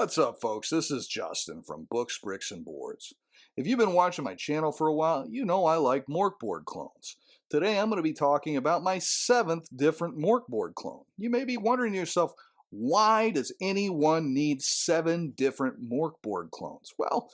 What's up, folks? This is Justin from Books, Bricks, and Boards. If you've been watching my channel for a while, you know I like Mork Borg clones. Today I'm going to be talking about my 7th different Mork Borg clone. You may be wondering to yourself, why does anyone need 7 different Mork Borg clones? Well,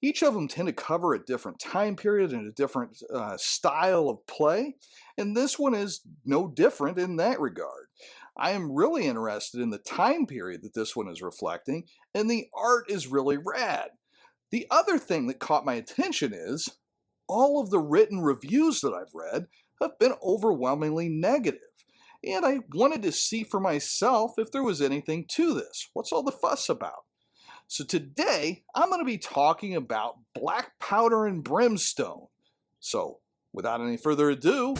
each of them tend to cover a different time period and a different style of play, and this one is no different in that regard. I am really interested in the time period that this one is reflecting, and the art is really rad. The other thing that caught my attention is all of the written reviews that I've read have been overwhelmingly negative, and I wanted to see for myself if there was anything to this. What's all the fuss about? So today, I'm going to be talking about Black Powder and Brimstone. So, without any further ado,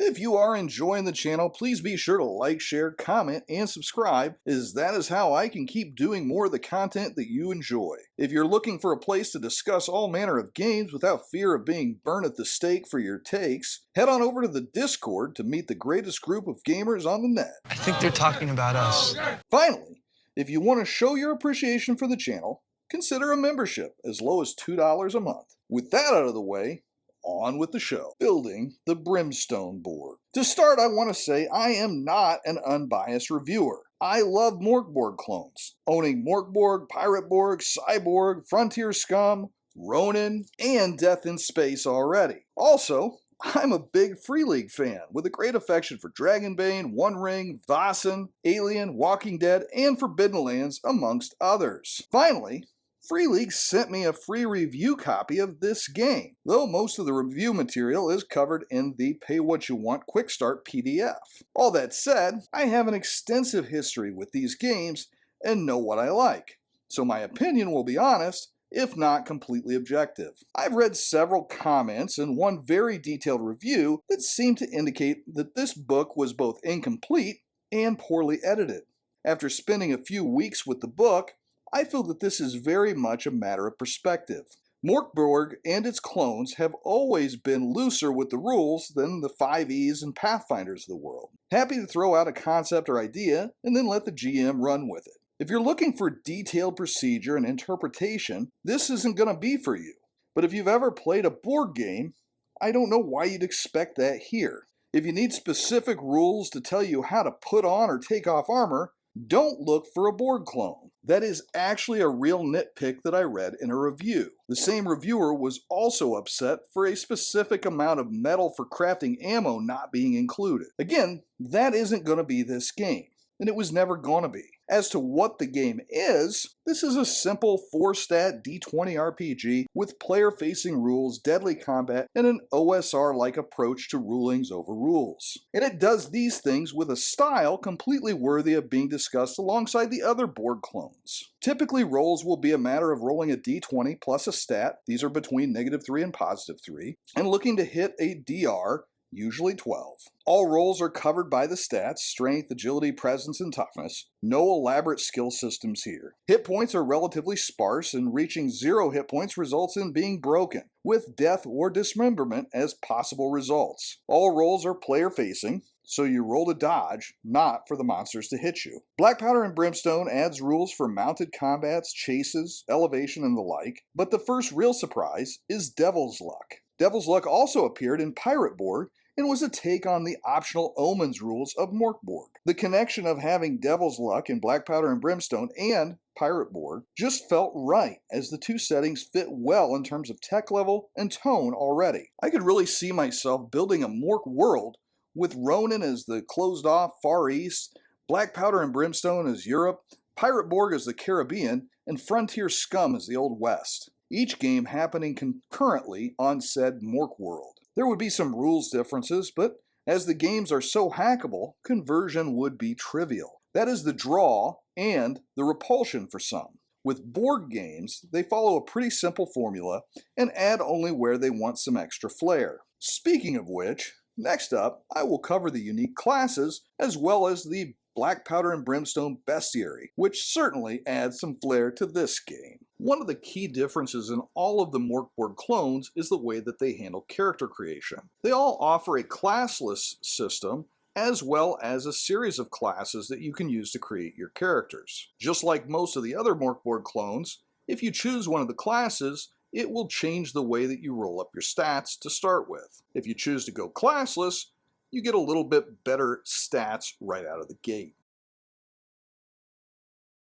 if you are enjoying the channel, please be sure to like, share, comment, and subscribe, as that is how I can keep doing more of the content that you enjoy. If you're looking for a place to discuss all manner of games without fear of being burned at the stake for your takes, head on over to the Discord to meet the greatest group of gamers on the net. I think they're talking about us. Finally, if you want to show your appreciation for the channel, consider a membership as low as $2 a month. With that out of the way, on with the show. Building the Brimstone board. To start, I want to say I am not an unbiased reviewer. I love Mork Borg clones, owning Mork Borg, Pirate Borg, Cyborg, Frontier Scum, Ronin, and Death in Space already. Also, I'm a big Free League fan, with a great affection for Dragonbane, One Ring, Vaesen, Alien, Walking Dead, and Forbidden Lands, amongst others. Finally, Free League sent me a free review copy of this game, though most of the review material is covered in the Pay What You Want Quick Start PDF. All that said, I have an extensive history with these games and know what I like, so my opinion will be honest, if not completely objective. I've read several comments and one very detailed review that seemed to indicate that this book was both incomplete and poorly edited. After spending a few weeks with the book, I feel that this is very much a matter of perspective. Mork Borg and its clones have always been looser with the rules than the 5Es and Pathfinders of the world. Happy to throw out a concept or idea and then let the GM run with it. If you're looking for detailed procedure and interpretation, this isn't going to be for you. But if you've ever played a board game, I don't know why you'd expect that here. If you need specific rules to tell you how to put on or take off armor, don't look for a board clone. That is actually a real nitpick that I read in a review. The same reviewer was also upset for a specific amount of metal for crafting ammo not being included. Again, that isn't going to be this game, and it was never going to be. As to what the game is, this is a simple 4-stat D20 RPG with player-facing rules, deadly combat, and an OSR-like approach to rulings over rules. And it does these things with a style completely worthy of being discussed alongside the other board clones. Typically, rolls will be a matter of rolling a D20 plus a stat, these are between -3 and +3, and looking to hit a DR, usually 12. All rolls are covered by the stats, strength, agility, presence, and toughness. No elaborate skill systems here. Hit points are relatively sparse, and reaching 0 hit points results in being broken, with death or dismemberment as possible results. All rolls are player-facing, so you roll to dodge, not for the monsters to hit you. Black Powder and Brimstone adds rules for mounted combats, chases, elevation, and the like, but the first real surprise is Devil's Luck. Devil's Luck also appeared in Pirate Borg, and was a take on the optional Omens rules of Mork Borg. The connection of having Devil's Luck in Black Powder and Brimstone and Pirate Borg just felt right, as the two settings fit well in terms of tech level and tone already. I could really see myself building a Mork world with Ronin as the closed-off Far East, Black Powder and Brimstone as Europe, Pirate Borg as the Caribbean, and Frontier Scum as the Old West. Each game happening concurrently on said Mork world. There would be some rules differences, but as the games are so hackable, conversion would be trivial. That is the draw and the repulsion for some. With board games, they follow a pretty simple formula and add only where they want some extra flair. Speaking of which, next up, I will cover the unique classes as well as the Black Powder and Brimstone Bestiary, which certainly adds some flair to this game. One of the key differences in all of the Mork Borg clones is the way that they handle character creation. They all offer a classless system as well as a series of classes that you can use to create your characters. Just like most of the other Mork Borg clones, if you choose one of the classes, it will change the way that you roll up your stats to start with. If you choose to go classless, you get a little bit better stats right out of the gate.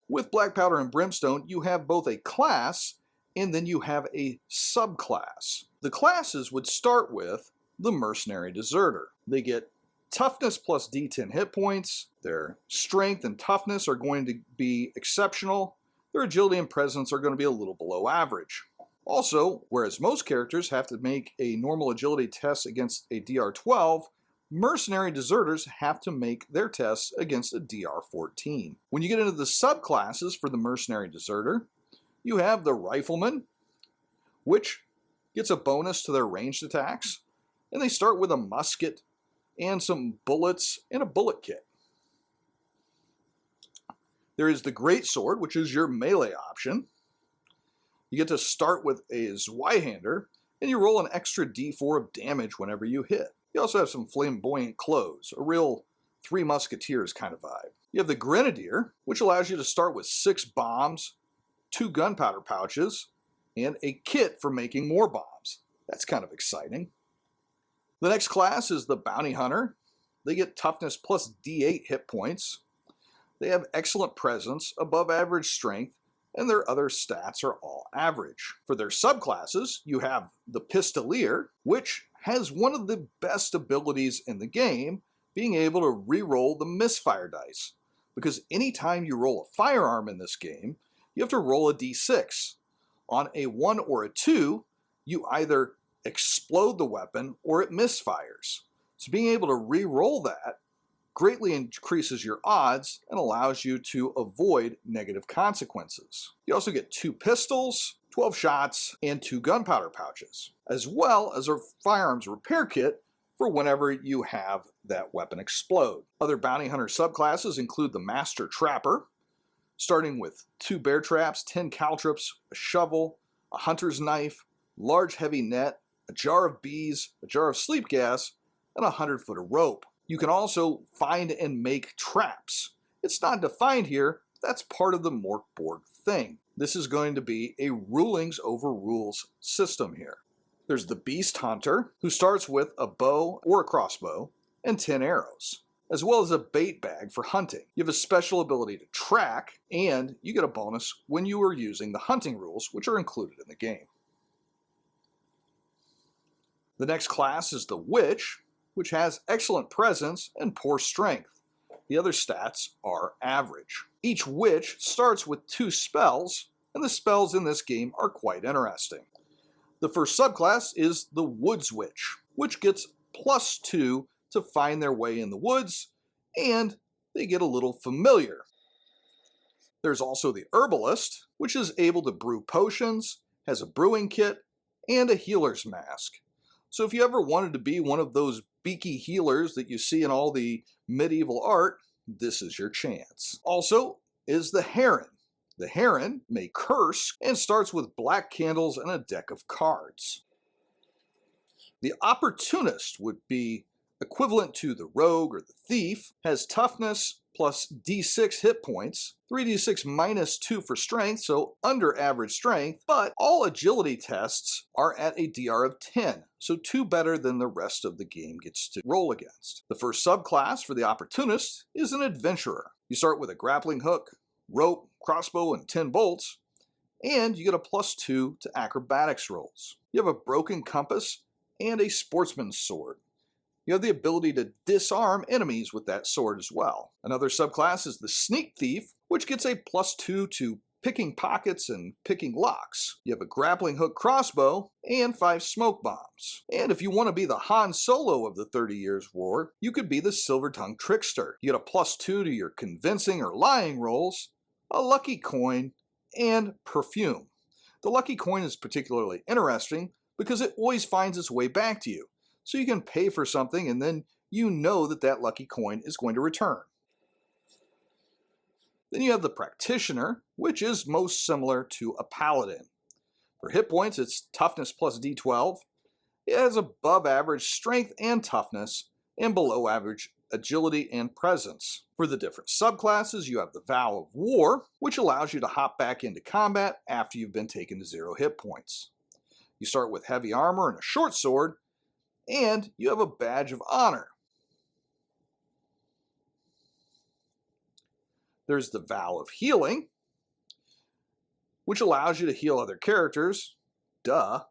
With Black Powder and Brimstone, you have both a class and then you have a subclass. The classes would start with the Mercenary Deserter. They get toughness plus D10 hit points. Their strength and toughness are going to be exceptional. Their agility and presence are going to be a little below average. Also, whereas most characters have to make a normal agility test against a DR 12, Mercenary Deserters have to make their tests against a DR 14. When you get into the subclasses for the Mercenary Deserter, you have the Rifleman, which gets a bonus to their ranged attacks, and they start with a musket and some bullets and a bullet kit. There is the Great Sword, which is your melee option. You get to start with a Zweihander, and you roll an extra d4 of damage whenever you hit. You also have some flamboyant clothes, a real Three Musketeers kind of vibe. You have the Grenadier, which allows you to start with 6 bombs, 2 gunpowder pouches, and a kit for making more bombs. That's kind of exciting. The next class is the Bounty Hunter. They get toughness plus D8 hit points. They have excellent presence, above average strength, and their other stats are all average. For their subclasses, you have the Pistolier, which has one of the best abilities in the game, being able to re-roll the misfire dice. Because anytime you roll a firearm in this game, you have to roll a d6. On a 1 or a 2, you either explode the weapon or it misfires. So being able to re-roll that greatly increases your odds and allows you to avoid negative consequences. You also get 2 pistols, 12 shots, and 2 gunpowder pouches, as well as a firearms repair kit for whenever you have that weapon explode. Other bounty hunter subclasses include the Master Trapper, starting with 2 bear traps, 10 caltrops, a shovel, a hunter's knife, large heavy net, a jar of bees, a jar of sleep gas, and a 100-foot of rope. You can also find and make traps. It's not defined here, but that's part of the Mork Borg thing. This is going to be a rulings over rules system here. There's the Beast Hunter, who starts with a bow or a crossbow and 10 arrows, as well as a bait bag for hunting. You have a special ability to track, and you get a bonus when you are using the hunting rules, which are included in the game. The next class is the Witch, which has excellent presence and poor strength. The other stats are average. Each Witch starts with 2 spells, and the spells in this game are quite interesting. The first subclass is the Woods Witch, which gets +2 to find their way in the woods, and they get a little familiar. There's also the Herbalist, which is able to brew potions, has a brewing kit, and a healer's mask. So if you ever wanted to be one of those beaky healers that you see in all the medieval art, this is your chance. Also is the Heron. The Heron may curse and starts with black candles and a deck of cards. The Opportunist would be equivalent to the Rogue or the Thief, has toughness plus d6 hit points, 3d6 minus 2 for strength, so under average strength, but all agility tests are at a DR of 10, so 2 better than the rest of the game gets to roll against. The first subclass for the Opportunist is an Adventurer. You start with a grappling hook, rope, crossbow, and 10 bolts, and you get a +2 to acrobatics rolls. You have a broken compass and a sportsman's sword. You have the ability to disarm enemies with that sword as well. Another subclass is the Sneak Thief, which gets a +2 to picking pockets and picking locks. You have a grappling hook crossbow and 5 smoke bombs. And if you want to be the Han Solo of the 30 Years' War, you could be the Silver-Tongued Trickster. You get a +2 to your convincing or lying rolls, a lucky coin, and perfume. The lucky coin is particularly interesting because it always finds its way back to you. So you can pay for something and then you know that that lucky coin is going to return. Then you have the Practitioner, which is most similar to a Paladin. For hit points, it's toughness plus d12. It has above average strength and toughness, and below average agility and presence. For the different subclasses, you have the Vow of War, which allows you to hop back into combat after you've been taken to 0 hit points. You start with heavy armor and a short sword, and you have a Badge of Honor. There's the Vow of Healing, which allows you to heal other characters, duh,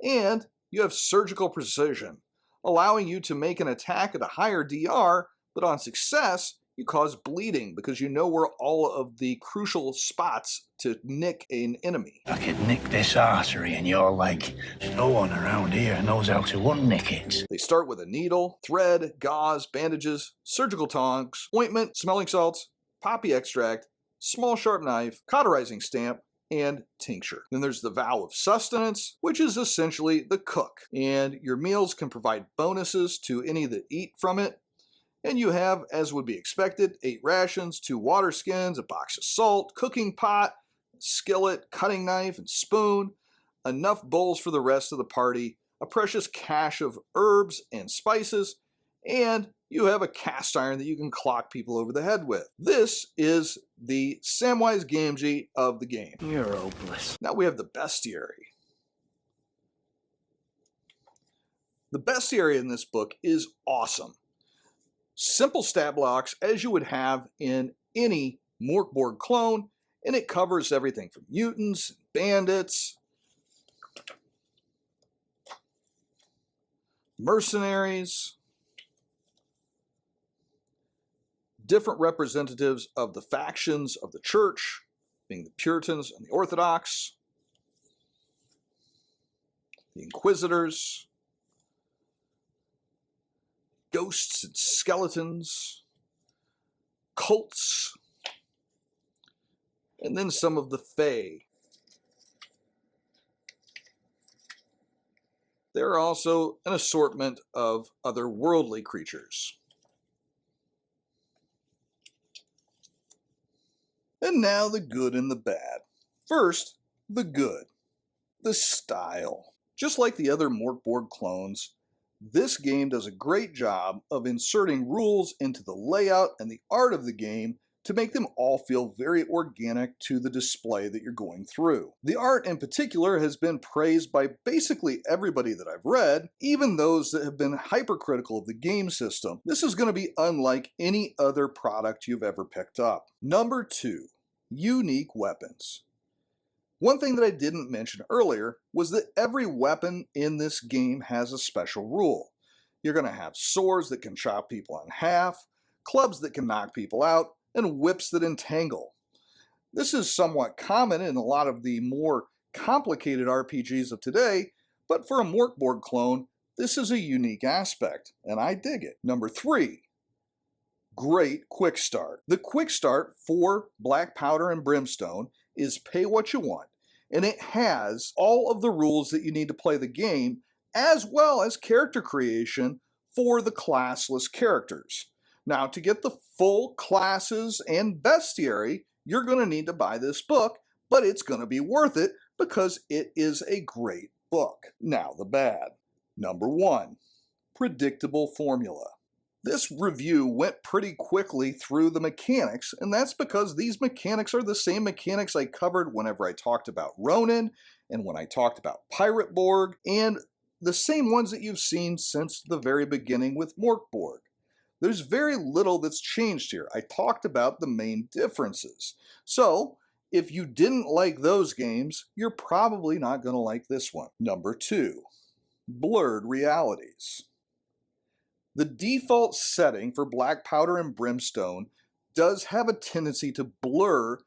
and you have Surgical Precision, allowing you to make an attack at a higher DR, but on success, you cause bleeding because you know where all of the crucial spots to nick an enemy. I could nick this artery in your leg. No one around here knows how to unnick it. They start with a needle, thread, gauze, bandages, surgical tongs, ointment, smelling salts, poppy extract, small sharp knife, cauterizing stamp, and tincture. Then there's the Vow of Sustenance, which is essentially the cook, and your meals can provide bonuses to any that eat from it. And you have, as would be expected, 8 rations, 2 water skins, a box of salt, cooking pot, skillet, cutting knife, and spoon, enough bowls for the rest of the party, a precious cache of herbs and spices, and you have a cast iron that you can clock people over the head with. This is the Samwise Gamgee of the game. You're hopeless. Now we have the Bestiary. The Bestiary in this book is awesome. Simple stat blocks as you would have in any Mork Borg clone, and it covers everything from mutants, bandits, mercenaries, different representatives of the factions of the church, being the Puritans and the Orthodox, the Inquisitors, ghosts and skeletons, cults, and then some of the Fae. There are also an assortment of other worldly creatures. And now the good and the bad. First, the good. The style. Just like the other Mork Borg clones, this game does a great job of inserting rules into the layout and the art of the game to make them all feel very organic to the display that you're going through. The art in particular has been praised by basically everybody that I've read, even those that have been hypercritical of the game system. This is going to be unlike any other product you've ever picked up. Number 2, unique weapons. One thing that I didn't mention earlier was that every weapon in this game has a special rule. You're going to have swords that can chop people in half, clubs that can knock people out, and whips that entangle. This is somewhat common in a lot of the more complicated RPGs of today, but for a Mork Borg clone, this is a unique aspect, and I dig it. Number 3, great quick start. The quick start for Black Powder and Brimstone is pay what you want, and it has all of the rules that you need to play the game, as well as character creation for the classless characters. Now, to get the full classes and bestiary, you're going to need to buy this book, but it's going to be worth it because it is a great book. Now, the bad. Number 1, predictable formula. This review went pretty quickly through the mechanics, and that's because these mechanics are the same mechanics I covered whenever I talked about Ronin and when I talked about Pirate Borg, and the same ones that you've seen since the very beginning with Mork Borg. There's very little that's changed here. I talked about the main differences. So, if you didn't like those games, you're probably not going to like this one. Number 2, blurred realities. The default setting for Black Powder and Brimstone does have a tendency to blur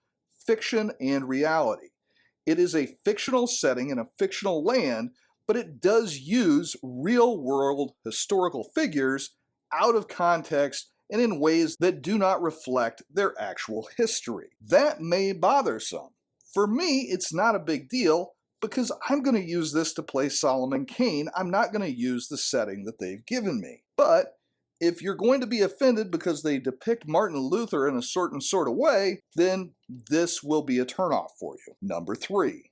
fiction and reality. It is a fictional setting in a fictional land, but it does use real-world historical figures out of context and in ways that do not reflect their actual history. That may bother some. For me, it's not a big deal because I'm going to use this to play Solomon Kane. I'm not going to use the setting that they've given me. But If you're going to be offended because they depict Martin Luther in a certain sort of way, then this will be a turnoff for you. Number 3,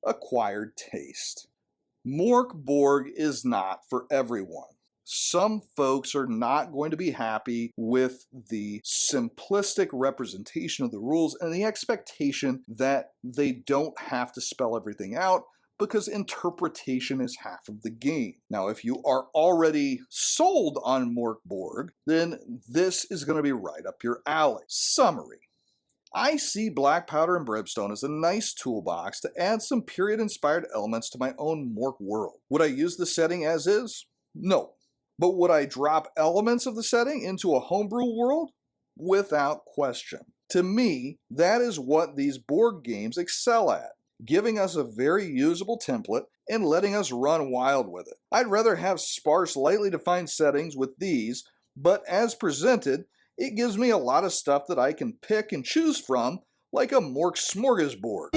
acquired taste. Mork Borg is not for everyone. Some folks are not going to be happy with the simplistic representation of the rules and the expectation that they don't have to spell everything out because interpretation is half of the game. Now, if you are already sold on Mork Borg, then this is going to be right up your alley. Summary. I see Black Powder and Brimstone as a nice toolbox to add some period-inspired elements to my own Mork world. Would I use the setting as is? No. But would I drop elements of the setting into a homebrew world? Without question. To me, that is what these board games excel at, giving us a very usable template and letting us run wild with it. I'd rather have sparse, lightly defined settings with these, but as presented, it gives me a lot of stuff that I can pick and choose from, like a Mork smorgasbord.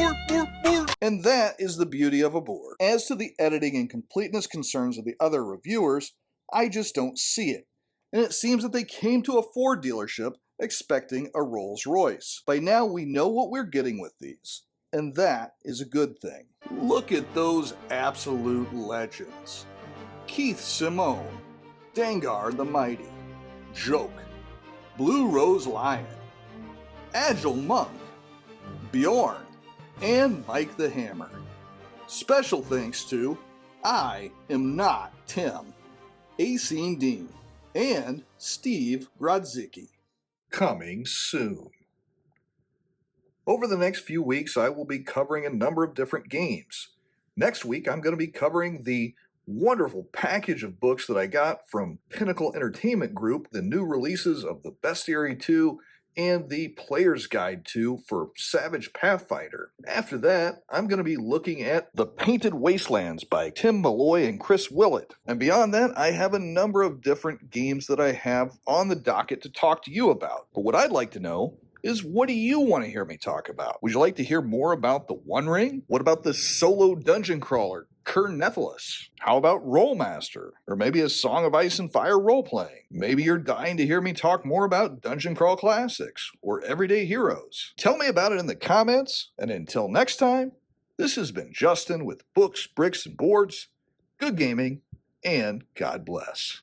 And that is the beauty of a board. As to the editing and completeness concerns of the other reviewers, I just don't see it. And it seems that they came to a Ford dealership expecting a Rolls Royce. By now we know what we're getting with these, and that is a good thing. Look at those absolute legends. Keith Simone, Dengar the Mighty, Joke, Blue Rose Lion, Agile Monk, Bjorn, and Mike the Hammer. Special thanks to I Am Not Tim, Aceen Dean, and Steve Grodzicki. Coming soon. Over the next few weeks, I will be covering a number of different games. Next week, I'm going to be covering the wonderful package of books that I got from Pinnacle Entertainment Group, the new releases of the Bestiary 2 and the Player's Guide 2 for Savage Pathfinder. After that, I'm going to be looking at The Painted Wastelands by Tim Malloy and Chris Willett. And beyond that, I have a number of different games that I have on the docket to talk to you about. But what I'd like to know is, what do you want to hear me talk about? Would you like to hear more about the One Ring? What about the solo dungeon crawler, Kernethelus? How about Rollmaster? Or maybe a Song of Ice and Fire role-playing? Maybe you're dying to hear me talk more about Dungeon Crawl Classics or Everyday Heroes. Tell me about it in the comments, and until next time, this has been Justin with Books, Bricks, and Boards. Good gaming, and God bless.